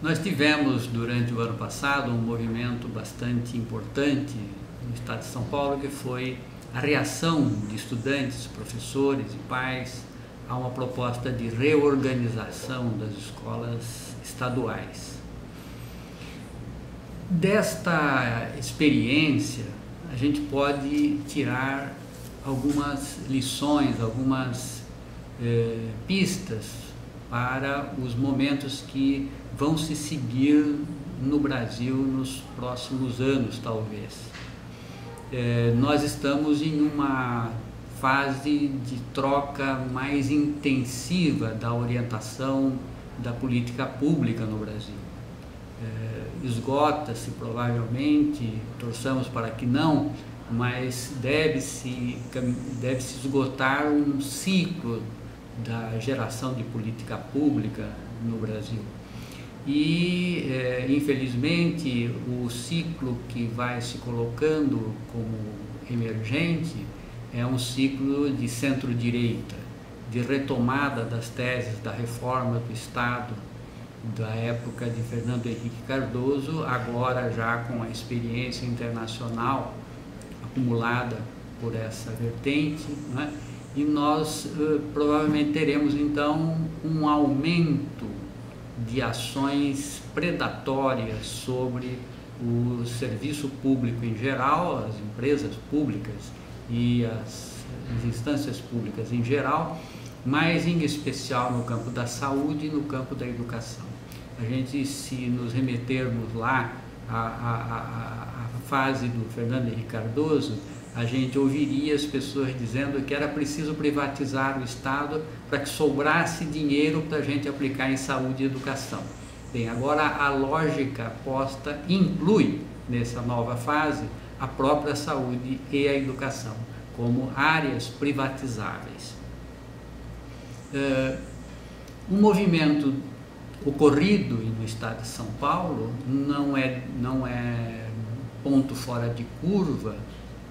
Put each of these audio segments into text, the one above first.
Nós tivemos durante o ano passado um movimento bastante importante no estado de São Paulo, que foi a reação de estudantes, professores e pais a uma proposta de reorganização das escolas estaduais. Desta experiência, a gente pode tirar algumas lições, algumas pistas para os momentos que vão se seguir no Brasil nos próximos anos, talvez. Nós estamos em uma fase de troca mais intensiva da orientação da política pública no Brasil. Esgota-se provavelmente, torçamos para que não, mas deve-se esgotar um ciclo da geração de política pública no Brasil. E, infelizmente, o ciclo que vai se colocando como emergente é um ciclo de centro-direita, de retomada das teses da reforma do Estado da época de Fernando Henrique Cardoso, agora já com a experiência internacional acumulada por essa vertente, né? E nós provavelmente teremos então um aumento de ações predatórias sobre o serviço público em geral, as empresas públicas e as instâncias públicas em geral, mas em especial no campo da saúde e no campo da educação. A gente, se nos remetermos lá à fase do Fernando Henrique Cardoso, a gente ouviria as pessoas dizendo que era preciso privatizar o Estado para que sobrasse dinheiro para a gente aplicar em saúde e educação. Bem, agora a lógica posta inclui nessa nova fase a própria saúde e a educação como áreas privatizáveis. O movimento ocorrido no estado de São Paulo não é ponto fora de curva,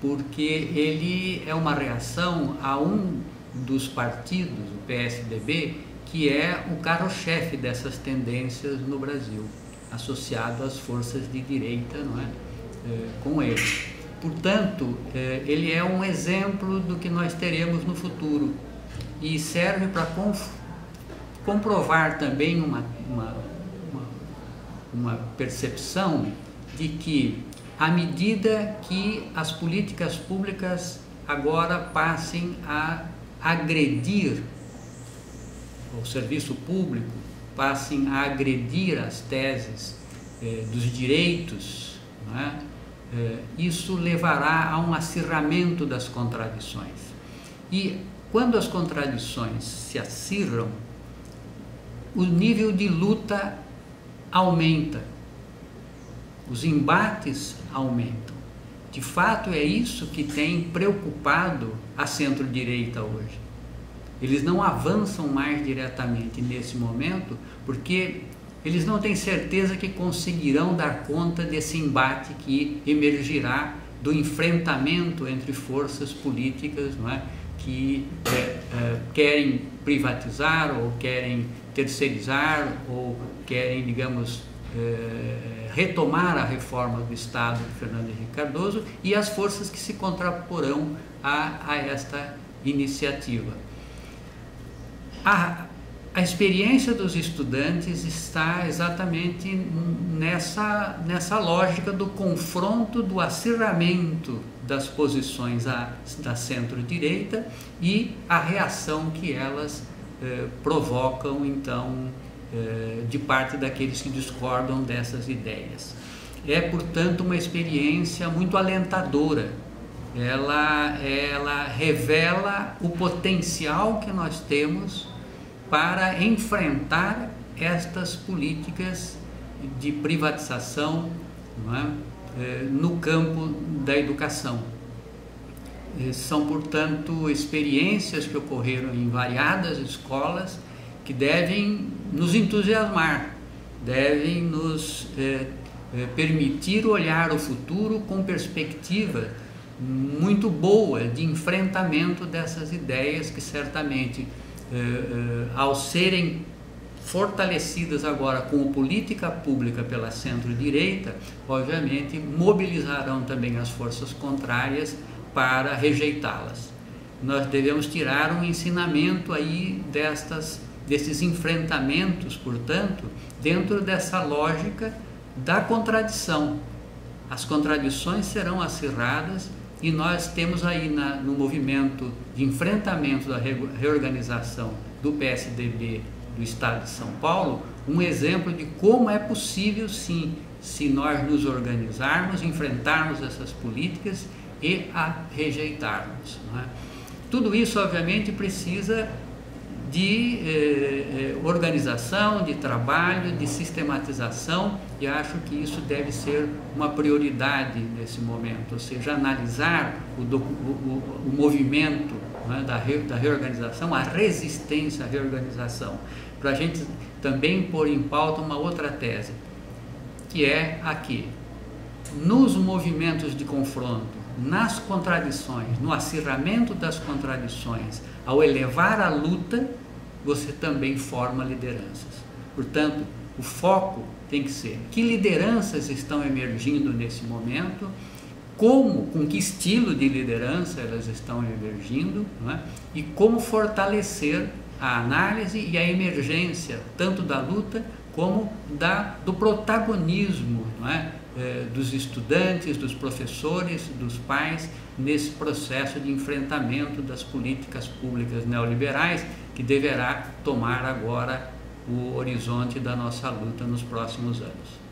porque ele é uma reação a um dos partidos, o PSDB, que é o carro-chefe dessas tendências no Brasil, associado às forças de direita, não é? Com ele. Portanto, ele é um exemplo do que nós teremos no futuro e serve para comprovar também uma percepção de que, à medida que as políticas públicas agora passem a agredir o serviço público, passem a agredir as teses dos direitos, não é? Isso levará a um acirramento das contradições. E quando as contradições se acirram, o nível de luta aumenta, os embates aumentam. De fato, é isso que tem preocupado a centro-direita hoje. Eles não avançam mais diretamente nesse momento porque eles não têm certeza que conseguirão dar conta desse embate que emergirá do enfrentamento entre forças políticas, não é? Que querem privatizar ou querem terceirizar ou querem, digamos, retomar a reforma do Estado de Fernando Henrique Cardoso e as forças que se contraporão a esta iniciativa. A experiência dos estudantes está exatamente nessa lógica do confronto, do acirramento das posições da centro-direita e a reação que elas provocam, então, de parte daqueles que discordam dessas ideias. É, portanto, uma experiência muito alentadora. Ela revela o potencial que nós temos para enfrentar estas políticas de privatização, não é? No campo da educação. São, portanto, experiências que ocorreram em variadas escolas que devem nos entusiasmar, devem nos permitir olhar o futuro com perspectiva muito boa de enfrentamento dessas ideias que certamente, ao serem fortalecidas agora com política pública pela centro-direita, obviamente mobilizarão também as forças contrárias para rejeitá-las. Nós devemos tirar um ensinamento aí desses enfrentamentos, portanto, dentro dessa lógica da contradição. As contradições serão acirradas e nós temos aí no movimento de enfrentamento da reorganização do PSDB do Estado de São Paulo, um exemplo de como é possível, sim, se nós nos organizarmos, enfrentarmos essas políticas e a rejeitarmos, não é? Tudo isso, obviamente, precisa de organização, de trabalho, de sistematização, e acho que isso deve ser uma prioridade nesse momento, ou seja, analisar o movimento, né, da reorganização, a resistência à reorganização, para a gente também pôr em pauta uma outra tese, que é aqui, nos movimentos de confronto, nas contradições, no acirramento das contradições, ao elevar a luta, você também forma lideranças. Portanto, o foco tem que ser que lideranças estão emergindo nesse momento, com que estilo de liderança elas estão emergindo, não é? E como fortalecer a análise e a emergência tanto da luta como do protagonismo, não é? Dos estudantes, dos professores, dos pais, nesse processo de enfrentamento das políticas públicas neoliberais que deverá tomar agora o horizonte da nossa luta nos próximos anos.